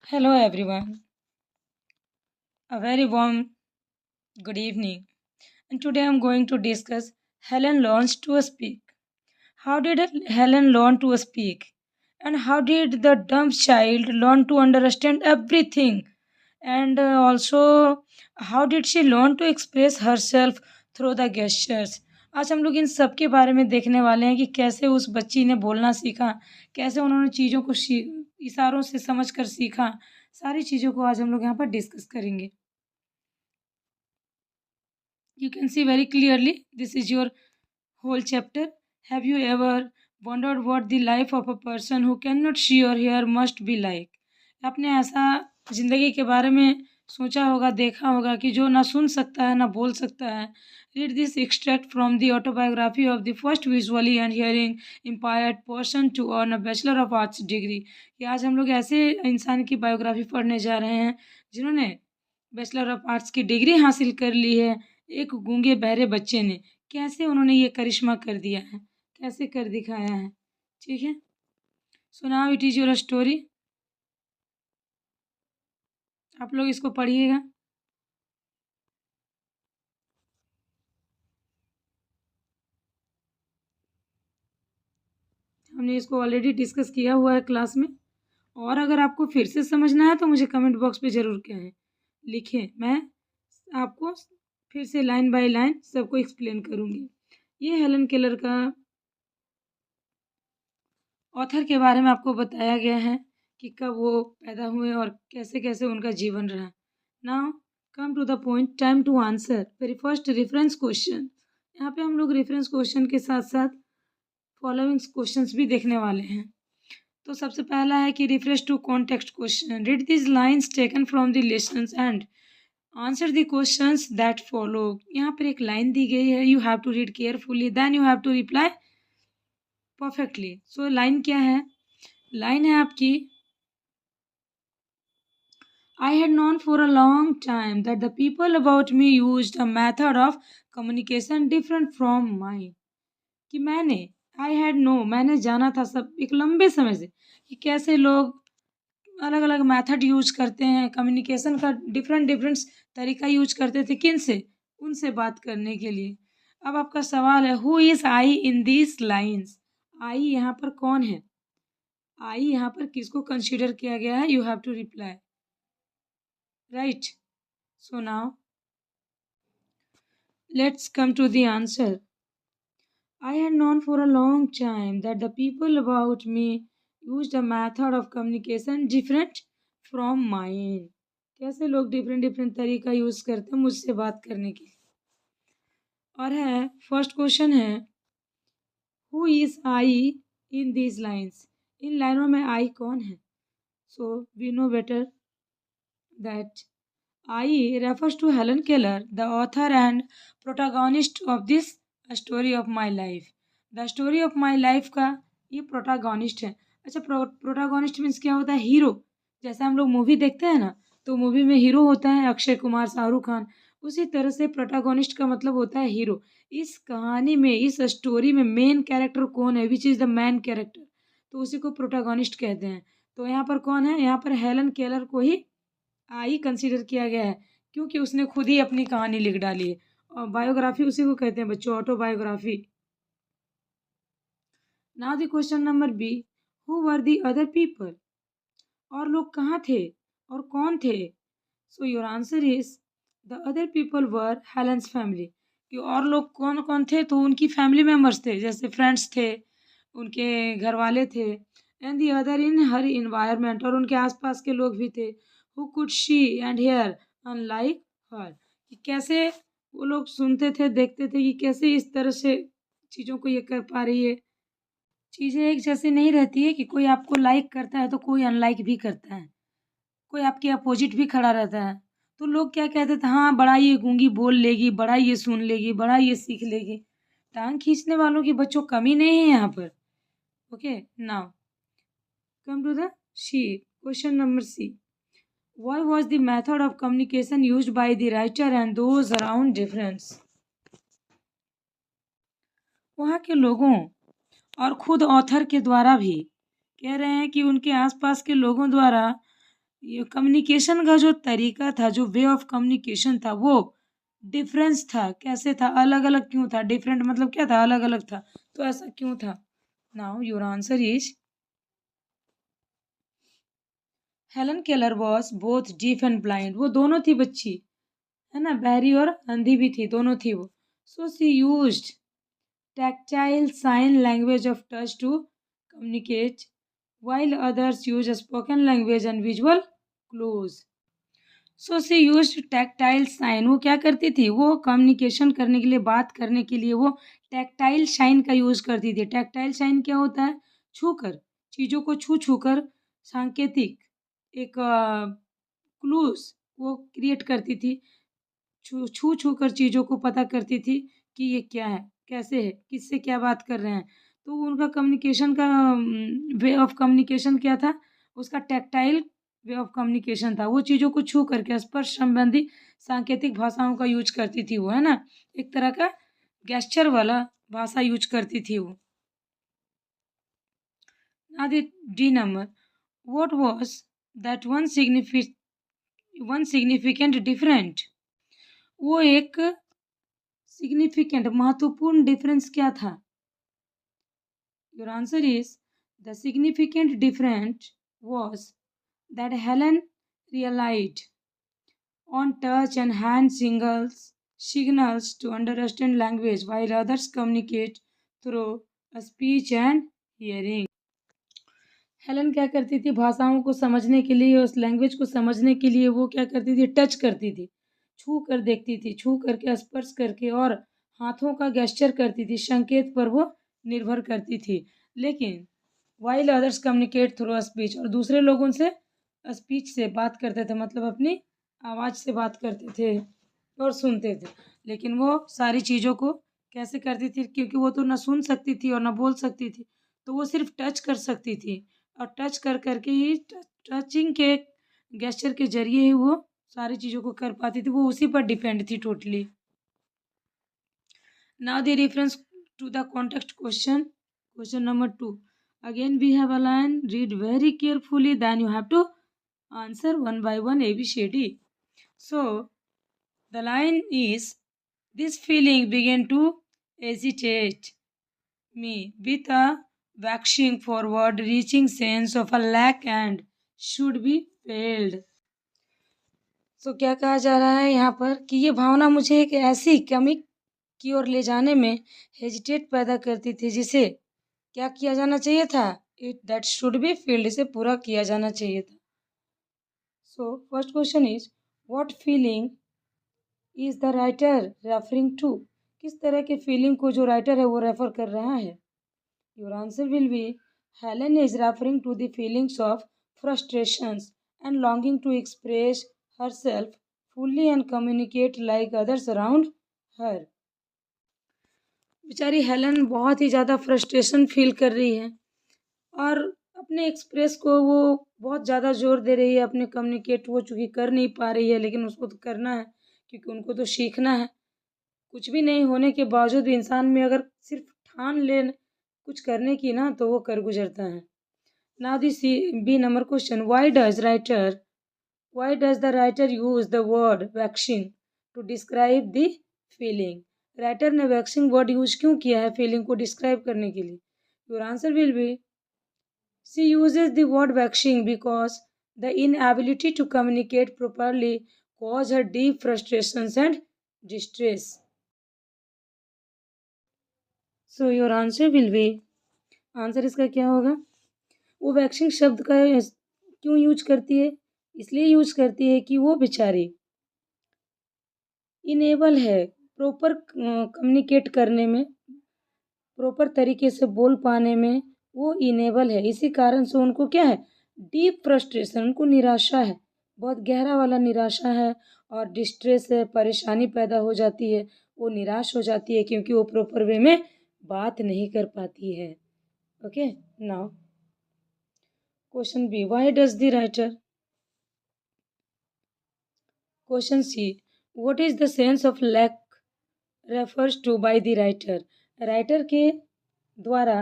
Hello, everyone. A very warm good evening. And today I'm going to discuss Helen learns to speak. How did Helen learn to speak? And how did the dumb child learn to understand everything? And also, how did she learn to express herself through the gestures? आज हम लोग इन सब के बारे में देखने वाले हैं कि कैसे उस बच्ची ने बोलना सीखा, कैसे उन्होंने चीज़ों को इशारों से समझकर सीखा। सारी चीज़ों को आज हम लोग यहाँ पर डिस्कस करेंगे। You can see very clearly this is your whole chapter. Have you ever wondered what the life of a person who cannot see or hear must be like? आपने ऐसा जिंदगी के बारे में सोचा होगा, देखा होगा कि जो ना सुन सकता है ना बोल सकता है. Read this extract from the autobiography of the first visually and hearing impaired person to earn a Bachelor of Arts degree. कि आज हम लोग ऐसे इंसान की बायोग्राफी पढ़ने जा रहे हैं जिन्होंने बैचलर ऑफ आर्ट्स की डिग्री हासिल कर ली है. एक गूंगे बहरे बच्चे ने कैसे उन्होंने ये करिश्मा कर दिया है, कैसे कर दिखाया है. ठीक है, so now it is your story. आप लोग इसको पढ़िएगा. हमने इसको ऑलरेडी डिस्कस किया हुआ है क्लास में, और अगर आपको फिर से समझना है तो मुझे कमेंट बॉक्स पे ज़रूर कहें, लिखें. मैं आपको फिर से लाइन बाय लाइन सबको एक्सप्लेन करूँगी. ये हेलन केलर का ऑथर के बारे में आपको बताया गया है कि कब वो पैदा हुए और कैसे कैसे उनका जीवन रहा. Now come to the point, time to answer. Very first reference question. यहाँ पे हम लोग रेफरेंस क्वेश्चन के साथ साथ फॉलोइंग क्वेश्चंस भी देखने वाले हैं. तो सबसे पहला है कि refresh to context question. Read this lines taken from the lessons and answer the questions that follow. यहाँ पर एक लाइन दी गई है, you have to read carefully, then you have to reply perfectly. So line क्या है? Line है आपकी, I had known for a long time that the people about me used a method of communication different from mine. कि मैंने जाना था सब एक लंबे समय से कि कैसे लोग अलग अलग मेथड यूज करते हैं, कम्युनिकेशन का डिफरेंट डिफरेंट तरीका यूज करते थे. किन से? उनसे बात करने के लिए. अब आपका सवाल है, who is I in these lines? I यहाँ पर कौन है? आई यहाँ पर किसको कंसिडर किया गया है? You have to reply. Right. So now let's come to the answer. I had known for a long time that the people about me used a method of communication different from mine. कैसे लोग different different तरीका use करते हैं मुझसे बात करने के लिए. और है फर्स्ट क्वेश्चन है, who is I in these lines? इन लाइनों में आई कौन है? So we know better that I refers to Helen Keller, the author and protagonist of this story of my life. The story of my life का ये protagonist है. अच्छा, protagonist means क्या होता है? हीरो. जैसे हम लोग मूवी देखते हैं ना, तो मूवी में हीरो होता है अक्षय कुमार, शाहरुख खान. उसी तरह से प्रोटागोनिस्ट का मतलब होता है हीरो. इस कहानी में, इस स्टोरी में मेन कैरेक्टर कौन है? Which is the man character, तो उसी को प्रोटागोनिस्ट कहते हैं. तो यहाँ पर कौन है? यहाँ पर हेलन केलर को ही आई कंसीडर किया गया है, क्योंकि उसने खुद ही अपनी कहानी लिख डाली है. और बायोग्राफी उसी को कहते हैं बच्चों, autobiography. Now the question number B, who were the other people? और लोग कहाँ थे और कौन थे? So your answer is the other people were Helen's family. कि और लोग कौन कौन थे? तो उनकी फैमिली मेम्बर्स थे, जैसे फ्रेंड्स थे, उनके घर वाले थे. And the other in her environment, और उनके आसपास के लोग भी थे. Who could she and hear unlike her. कि कैसे वो लोग सुनते थे, देखते थे कि कैसे इस तरह से चीज़ों को ये कर पा रही है. चीज़ें एक जैसी नहीं रहती है कि कोई आपको लाइक करता है तो कोई अनलाइक भी करता है, कोई आपके अपोजिट भी खड़ा रहता है. तो लोग क्या कहते थे? हाँ, बड़ा ये गूंगी बोल लेगी, बड़ा ये सुन लेगी, बड़ा ये सीख लेगी. टांग खींचने वालों की बच्चों कमी नहीं है यहाँ पर. Okay, now come to the sheet. Question number C. Why was the method of communication used by the writer and those around different? वहाँ के लोगों और खुद ऑथर के द्वारा भी कह रहे हैं कि उनके आसपास के लोगों द्वारा ये कम्युनिकेशन का जो तरीका था, जो वे ऑफ कम्युनिकेशन था, वो डिफरेंस था। कैसे था? अलग अलग क्यों था? डिफरेंट मतलब क्या था? अलग अलग था। तो ऐसा क्यों था? Now your answer is Helen Keller was both deaf and blind. वो दोनों थी बच्ची, है ना, बहरी और अंधी भी थी, दोनों थी वो। So she used tactile sign language of touch to communicate, while others use spoken language and visual clues. So she use tactile sign. वो क्या करती थी? वो कम्युनिकेशन करने के लिए, बात करने के लिए वो टैक्टाइल साइन का यूज करती थी। टैक्टाइल साइन क्या होता है? छू कर, चीज़ों को छू छू कर सांकेतिक एक क्लूज वो क्रिएट करती थी। छू छू छू कर चीज़ों को पता करती थी कि ये क्या है, कैसे है, किससे क्या बात कर रहे हैं। तो उनका कम्युनिकेशन का वे ऑफ कम्युनिकेशन क्या था? उसका टैक्टाइल वे ऑफ कम्युनिकेशन था। वो चीज़ों को छू करके स्पर्श संबंधी सांकेतिक भाषाओं का यूज करती थी वो, है ना, एक तरह का गेस्चर वाला भाषा यूज करती थी वो। now the D number, what was that one significant different? वो एक सिग्निफिकेंट महत्वपूर्ण डिफरेंस क्या था? Your answer is the significant difference was that Helen relied on touch and hand signals to understand language while others communicate through speech and hearing. Helen क्या करती थी? भाषाओं को समझने के लिए, उस लैंग्वेज को समझने के लिए वो क्या करती थी? टच करती थी, छू कर देखती थी, छू करके, स्पर्श करके और हाथों का गेस्चर करती थी। संकेत पर वो निर्भर करती थी। लेकिन while others communicate through speech, और दूसरे लोग उनसे स्पीच से बात करते थे, मतलब अपनी आवाज़ से बात करते थे और सुनते थे। लेकिन वो सारी चीज़ों को कैसे करती थी? क्योंकि वो तो ना सुन सकती थी और ना बोल सकती थी, तो वो सिर्फ टच कर सकती थी। और टच कर करके ही, टचिंग के गेस्चर के जरिए ही वो सारी चीज़ों को कर पाती थी। वो उसी पर डिपेंड थी totally. Now the reference to the context question, question number 2। Again we have a line, read very carefully, then you have to answer one by one ABCD. So the line is, this feeling began to agitate me with a waxing forward reaching sense of a lack and should be filled. तो क्या कहा जा रहा है यहाँ पर कि ये भावना मुझे एक ऐसी कमी की ओर ले जाने में हेजिटेट पैदा करती थी जिसे क्या किया जाना चाहिए था? It that should be filled, इसे पूरा किया जाना चाहिए था। So first question is, what feeling is the writer referring to? किस तरह के फीलिंग को जो राइटर है वो रेफर कर रहा है? Your answer will be, Helen is referring to the feelings of frustrations and longing to express herself fully and communicate like others around her. बेचारी हेलन बहुत ही ज़्यादा फ्रस्ट्रेशन फील कर रही है और अपने एक्सप्रेस को वो बहुत ज़्यादा जोर दे रही है। अपने कम्युनिकेट वो चूँकि कर नहीं पा रही है, लेकिन उसको तो करना है क्योंकि उनको तो सीखना है। कुछ भी नहीं होने के बावजूद भी इंसान में अगर सिर्फ ठान ले कुछ करने की ना, तो वो कर गुजरता है। Now this B number question, why does the writer use the word waxing to describe the feeling? Writer ने वैक्सिंग वर्ड यूज क्यों किया है फीलिंग को डिस्क्राइब करने के लिए? Your answer will B, she uses the word waxing because the inability to communicate properly cause her deep frustrations and distress. So your answer will be, answer इसका क्या होगा? वो वैक्सिंग शब्द का क्यों यूज करती है? इसलिए यूज करती है कि वो बेचारी इनेबल है प्रॉपर कम्युनिकेट करने में, प्रॉपर तरीके से बोल पाने में वो इनेबल है। इसी कारण से उनको क्या है? डीप फ्रस्ट्रेशन, उनको निराशा है, बहुत गहरा वाला निराशा है और डिस्ट्रेस है, परेशानी पैदा हो जाती है। वो निराश हो जाती है क्योंकि वो प्रॉपर वे में बात नहीं कर पाती है। Okay, now question B, why does the writer? Question C, what is the sense of lack refers to by the writer? Writer के द्वारा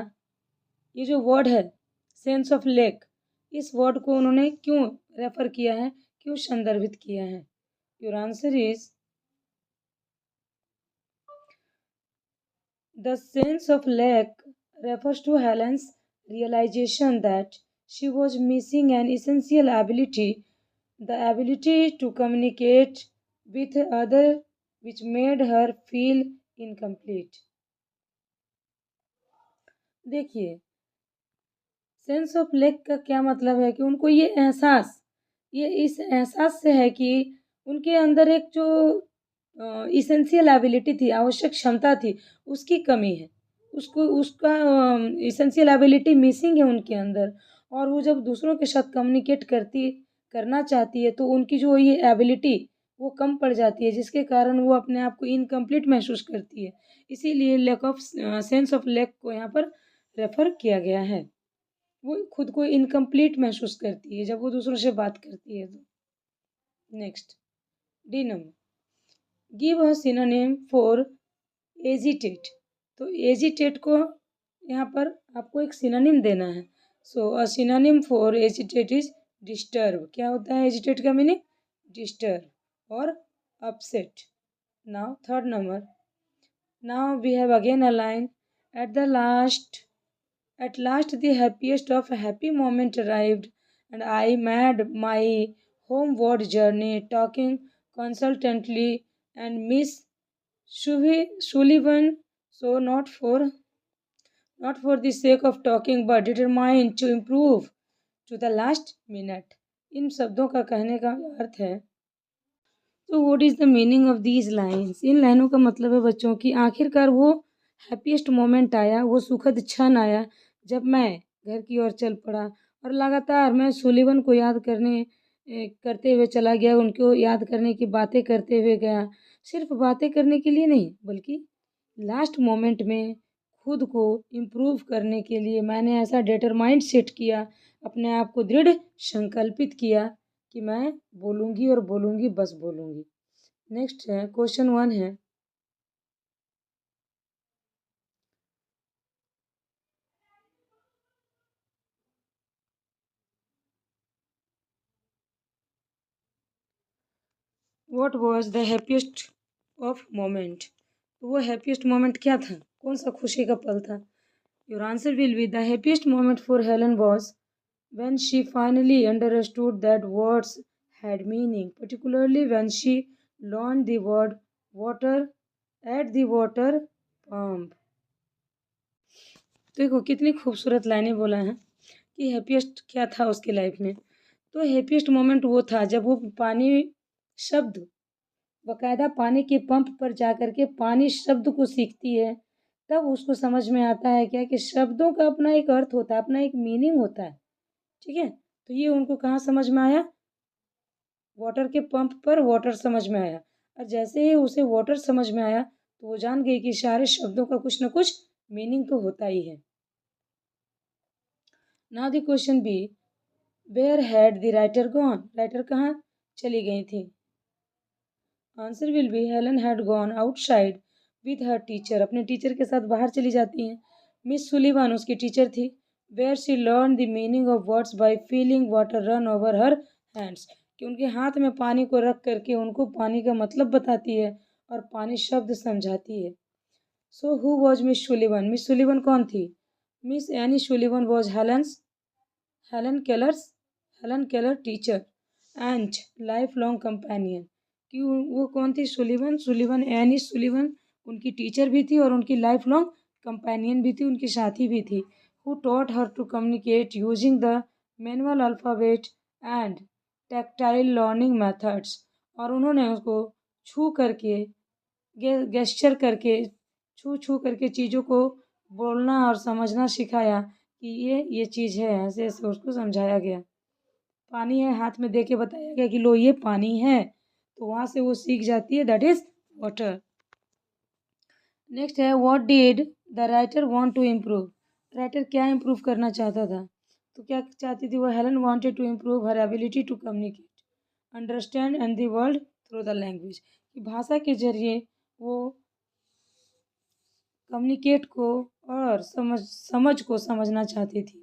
ये जो वर्ड है सेंस ऑफ लैक, इस वर्ड को उन्होंने क्यों रेफर किया है, क्यों संदर्भित किया है? Your answer is the sense of lack refers to Helen's realization that she was missing an essential ability, the ability to communicate with others, which made her feel incomplete. देखिए, सेंस ऑफ लैक का क्या मतलब है कि उनको ये इस एहसास से है कि उनके अंदर एक जो इसेंशियल एबिलिटी थी, आवश्यक क्षमता थी, उसकी कमी है। उसको उसका इसेंशियल एबिलिटी मिसिंग है उनके अंदर, और वो जब दूसरों के साथ कम्युनिकेट करना चाहती है तो उनकी जो ये एबिलिटी वो कम पड़ जाती है, जिसके कारण वो अपने आप को इनकम्प्लीट महसूस करती है। इसीलिए lack of sense of lack को यहाँ पर रेफर किया गया है। वो खुद को इनकम्प्लीट महसूस करती है जब वो दूसरों से बात करती है तो। Next, D number, give a synonym for agitate. तो एजिटेट को यहाँ पर आपको एक सिनोनिम देना है। So a synonym for agitate is disturb. क्या होता है एजिटेट का मीनिंग? डिस्टर्ब और upset. Now third number, now we have again a line, at the last At last the happiest of happy moment arrived, and I made my homeward journey, talking consultantly and Miss Sullivan, so not for the sake of talking, but determined to improve to the last minute. इन शब्दों का कहने का अर्थ है, तो what is the meaning of these lines? इन लाइनों का मतलब है बच्चों की आखिरकार वो हैप्पीएस्ट मोमेंट आया, वो सुखद क्षण आया जब मैं घर की ओर चल पड़ा और लगातार मैं सुलिवन को करते हुए चला गया, उनको याद करने की बातें करते हुए गया। सिर्फ बातें करने के लिए नहीं, बल्कि लास्ट मोमेंट में खुद को इम्प्रूव करने के लिए मैंने ऐसा डिटरमाइंड सेट किया, अपने आप को दृढ़ संकल्पित किया कि मैं बोलूँगी और बोलूँगी, बस बोलूँगी। नेक्स्ट है क्वेश्चन 1 है, what was the happiest of moment? तो वो हैप्पीएस्ट मोमेंट क्या था? कौन सा खुशी का पल था? Your answer will be the happiest moment for Helen was when she finally understood that words had meaning, particularly when she learned the word water at the water pump. देखो कितनी खूबसूरत लाइनें बोला है कि हैप्पीएस्ट क्या था उसकी लाइफ में। तो हैप्पीएस्ट मोमेंट वो था जब वो पानी शब्द, बकायदा पानी के पंप पर जाकर के पानी शब्द को सीखती है, तब उसको समझ में आता है क्या कि शब्दों का अपना एक अर्थ होता है, अपना एक मीनिंग होता है। ठीक है, तो ये उनको कहाँ समझ में आया? वाटर के पंप पर वाटर समझ में आया, और जैसे ही उसे वाटर समझ में आया तो वो जान गई कि सारे शब्दों का कुछ ना कुछ मीनिंग तो होता ही है। Now the question B, where had the writer gone? Writer कहाँ चली गई थी? Answer will be Helen had gone outside with her teacher. अपने टीचर के साथ बाहर चली जाती हैं। मिस सुलिवान उसकी टीचर थी। Where she learn the meaning of words by feeling water run over her hands, कि उनके हाथ में पानी को रख करके उनको पानी का मतलब बताती है और पानी शब्द समझाती है। So who was miss Sullivan? Miss Sullivan कौन थी? Miss any Sullivan was Helen Keller's Helen Keller teacher and life long companion. कि वो कौन थी? सुलिवन एनी सुलिवन उनकी टीचर भी थी और उनकी लाइफ लॉन्ग कंपेनियन भी थी, उनकी साथी भी थी। Who taught her to communicate using the manual alphabet and tactile learning methods. और उन्होंने उसको छू करके गेस्चर करके छू छू करके चीज़ों को बोलना और समझना सिखाया कि ये चीज़ है, ऐसे ऐसे उसको समझाया गया। पानी है, हाथ में दे के बताया गया कि लो ये पानी है, तो वहाँ से वो सीख जाती है, दैट इज वाटर। नेक्स्ट है, what did the writer want to improve? Writer क्या इम्प्रूव करना चाहता था? तो क्या चाहती थी वो? Helen wanted to improve her ability to communicate, understand and the world through the language. कि भाषा के जरिए वो कम्युनिकेट को और समझ को समझना चाहती थी।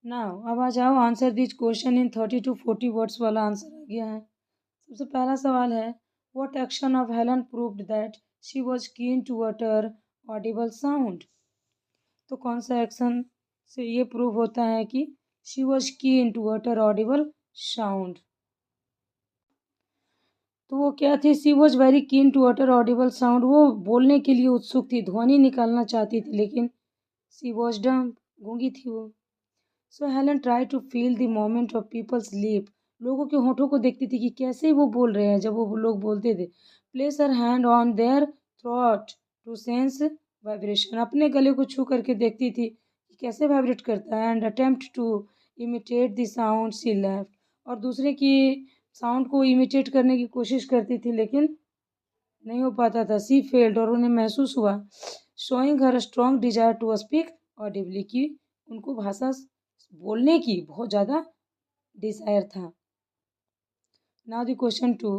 नाउ अब आ जाओ answer this question in 30 to 40 words वाला आंसर आ गया है। सबसे पहला सवाल है what action of Helen proved that she was keen to utter audible sound. तो कौन सा एक्शन से ये प्रूव होता है कि she was keen to utter audible sound. तो वो क्या थी, she was very keen to utter audible sound, वो बोलने के लिए उत्सुक थी, ध्वनि निकालना चाहती थी, लेकिन शी वॉज डम, गूंगी थी वो। So Helen try to feel the moment of people's lip, लोगों के होठों को देखती थी कि कैसे वो बोल रहे हैं जब वो लोग बोलते थे। Place her hand on their throat to sense vibration, अपने गले को छू करके देखती थी कि कैसे वाइब्रेट करता है। And attempt to imitate the sound she left, और दूसरे की साउंड को इमिटेट करने की कोशिश करती थी, लेकिन नहीं हो पाता था। सी फेल्ड, और उन्हें महसूस हुआ showing her strong desire to speak audibly, की उनको भाषा बोलने की बहुत ज़्यादा डिजायर था। Now the question 2,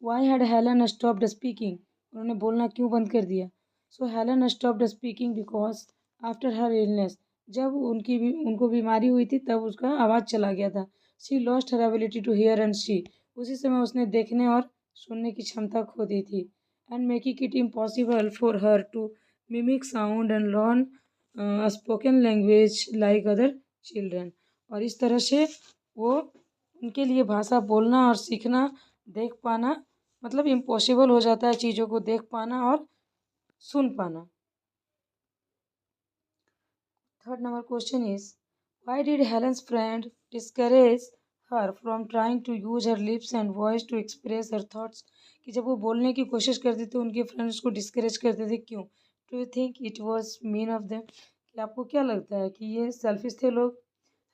why had Helen stopped speaking, उन्होंने बोलना क्यों बंद कर दिया। So Helen stopped speaking because after her illness, जब उनको बीमारी हुई थी तब उसका आवाज़ चला गया था। She lost her ability to hear and see, उसी समय उसने देखने और सुनने की क्षमता खो दी थी। And making it impossible for her to mimic sound and learn spoken language like other children, और इस तरह से वो उनके लिए भाषा बोलना और सीखना, देख पाना, मतलब इम्पॉसिबल हो जाता है चीज़ों को देख पाना और सुन पाना। Third number question is why did Helen's friend discourage her from trying to use her lips and voice to express her thoughts, कि जब वो बोलने की कोशिश करती थी उनके फ्रेंड्स को डिस्करेज करते थे, क्यों। Do you think it was mean of them, कि आपको क्या लगता है कि ये सेल्फिश थे लोग।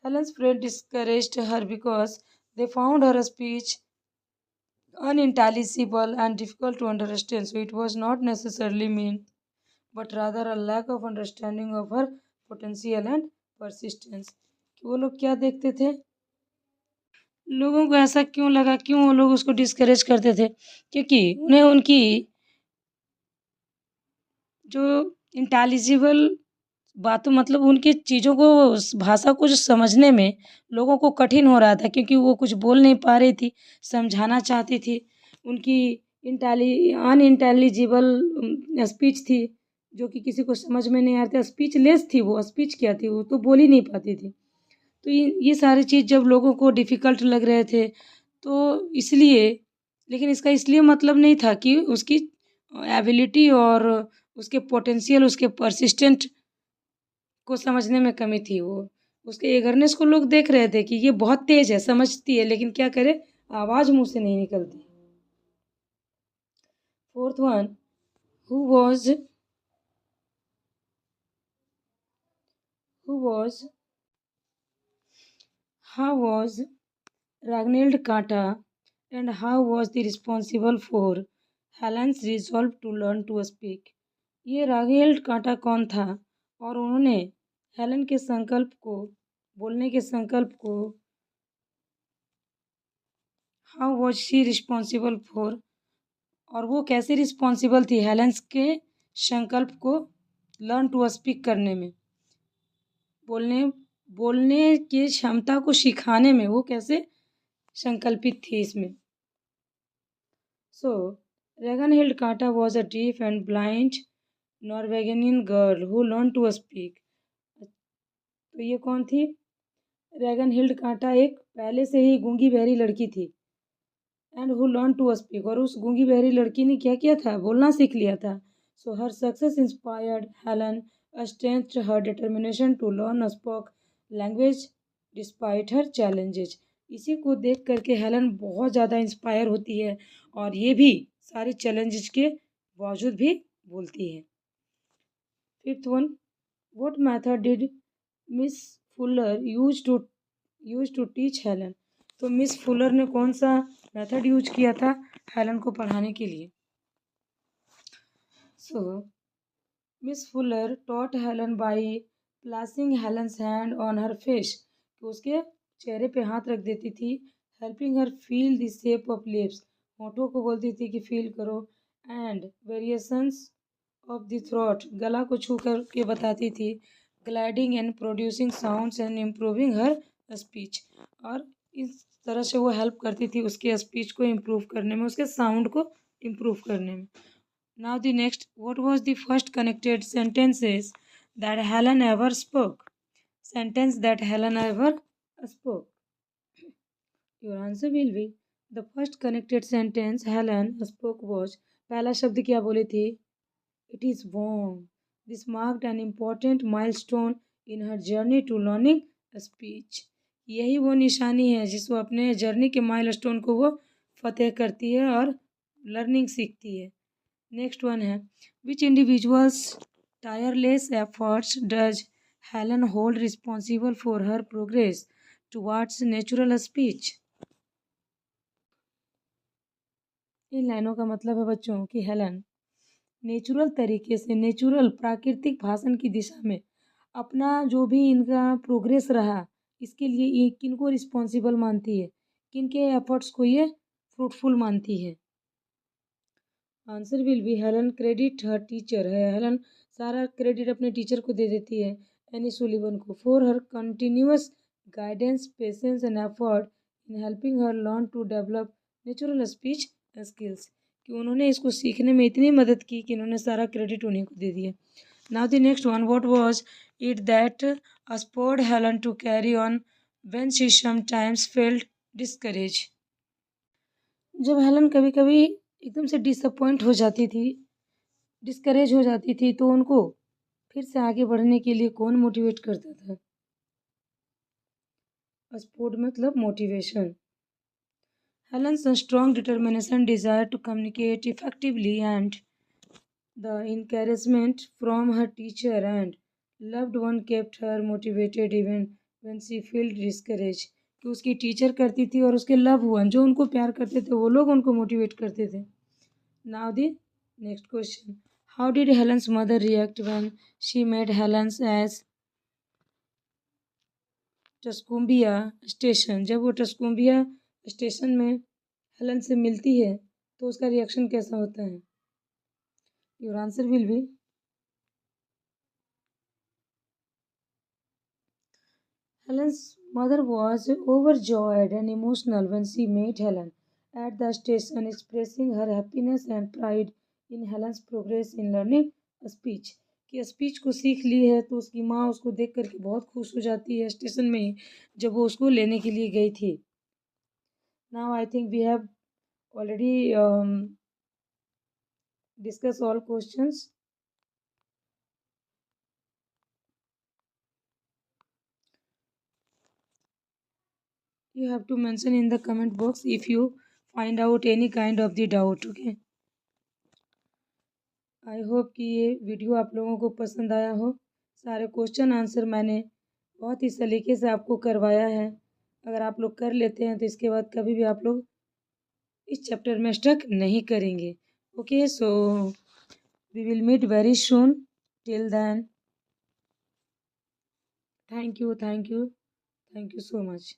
Helen's friend discouraged her because they found her speech unintelligible and difficult to understand. So it was not necessarily mean, but rather a lack of understanding of her potential and persistence. कि वो लोग क्या देखते थे, लोगों को ऐसा क्यों लगा, क्यों वो लोग उसको डिस्करेज करते थे, क्योंकि उन्हें उनकी जो इंटेलिजिबल बातों, मतलब उनकी चीज़ों को, भाषा को जो समझने में लोगों को कठिन हो रहा था, क्योंकि वो कुछ बोल नहीं पा रही थी, समझाना चाहती थी। उनकी अनइंटेलिजिबल स्पीच थी, जो कि किसी को समझ में नहीं आ रहा था। स्पीचलेस थी वो, स्पीच क्या थी, वो तो बोल ही नहीं पाती थी। तो ये सारी चीज़ जब लोगों को डिफ़िकल्ट लग रहे थे, तो इसलिए, लेकिन इसका इसलिए मतलब नहीं था कि उसकी एबिलिटी और उसके पोटेंशियल, उसके परसिस्टेंट को समझने में कमी थी। वो उसके एगरनेस को लोग देख रहे थे कि ये बहुत तेज है, समझती है, लेकिन क्या करे, आवाज़ मुंह से नहीं निकलती। Fourth one, who was who was how was Ragnhild Kaata and how was the responsible for Helen's resolve to learn to speak. ये रागनेल्ड कांटा कौन था, और उन्होंने हेलन के संकल्प को, बोलने के संकल्प को, how was she responsible for, और वो कैसे रिस्पॉन्सिबल थी हेलेंस के संकल्प को लर्न टू स्पीक करने में, बोलने बोलने की क्षमता को सिखाने में वो कैसे संकल्पित थी इसमें। So Ragnhild Kaata was a deaf and blind Norwegian girl who learn to speak. तो ये कौन थी, रेगनहिल्ड कांटा एक पहले से ही गूंगी बहरी लड़की थी, and who learn to speak, और उस गूंगी बहरी लड़की ने क्या किया था, बोलना सीख लिया था। So her success inspired Helen, strength her determination to learn spoke language despite her challenges. इसी को देख करके हेलन बहुत ज़्यादा इंस्पायर होती है, और ये भी सारे चैलेंजेस के बावजूद भी बोलती है। Fifth one, what method did miss Fuller use to teach Helen. तो मिस फुलर ने कौन सा मेथड यूज किया था हेलन को पढ़ाने के लिए। So Miss Fuller taught Helen by placing Helen's hand on her face, तो उसके चेहरे पे हाथ रख देती थी। Helping her feel the shape of lips, होठों को बोलती थी कि फील करो। And variations of the throat, गला को छू कर के बताती थी। Gliding and producing sounds and improving her speech. और इस तरह से वो हेल्प करती थी उसके स्पीच को इम्प्रूव करने में, उसके साउंड को इम्प्रूव करने में। Now the next, what was the first connected sentences that Helen ever spoke? Sentence that Helen ever spoke. Your answer will be the first connected sentence Helen spoke was, पहला शब्द क्या बोली थी? It is warm. This marked an important milestone in her journey to learning speech. यही वो निशानी है जिस वो अपने जर्नी के माइलस्टोन को वो फतेह करती है और लर्निंग सीखती है। नेक्स्ट वन है, which individuals tireless efforts does Helen hold responsible for her progress towards natural speech? इन लाइनों का मतलब है बच्चों कि हेलन नेचुरल तरीके से, नेचुरल प्राकृतिक भाषण की दिशा में अपना जो भी इनका प्रोग्रेस रहा, इसके लिए ये किनको रिस्पॉन्सिबल मानती है, किनके एफर्ट्स को ये फ्रूटफुल मानती है? Answer will be Helen credit her teacher है। हेलन सारा क्रेडिट अपने टीचर को दे देती है, एनी सुलिवन को, for her continuous guidance, patience and effort in helping her learn to develop natural speech skills, कि उन्होंने इसको सीखने में इतनी मदद की कि इन्होंने सारा क्रेडिट उन्हीं को दे दिया। Now the next one, what was it that spurred Helen to carry on when she sometimes felt discourage? जब हेलन कभी कभी एकदम से डिसअपॉइंट हो जाती थी, डिस्करेज हो जाती थी, तो उनको फिर से आगे बढ़ने के लिए कौन मोटिवेट करता था? सपोर्ट मतलब motivation. Helen's strong determination, desire to communicate effectively, and the encouragement from her teacher and loved one kept her motivated even when she felt discouraged. कि उसकी टीचर करती थी और उसके लव वन जो उनको प्यार करते थे वो लोग उनको मोटिवेट करते थे। Now the next question, how did Helen's mother react when she met Helen's as Tuscumbia station? जब वो टस्कुम्बिया स्टेशन में हेलन से मिलती है तो उसका रिएक्शन कैसा होता है? Your answer will B Helen's mother was overjoyed and emotional when she met Helen at the station, expressing her happiness and pride in Helen's progress in learning speech. कि स्पीच को सीख ली है तो उसकी माँ उसको देख करके बहुत खुश हो जाती है स्टेशन में ही, जब वो उसको लेने के लिए गई थी। Now I think we have already discuss all questions. You have to mention in the comment box if you find out any kind of the doubt. Okay, I hope कि ये वीडियो आप लोगों को पसंद आया हो। सारे क्वेश्चन आंसर मैंने बहुत ही सलीके से आपको करवाया है। अगर आप लोग कर लेते हैं तो इसके बाद कभी भी आप लोग इस चैप्टर में स्टक नहीं करेंगे। Okay, so we will meet very soon. Till then, thank you, thank you, thank you so much.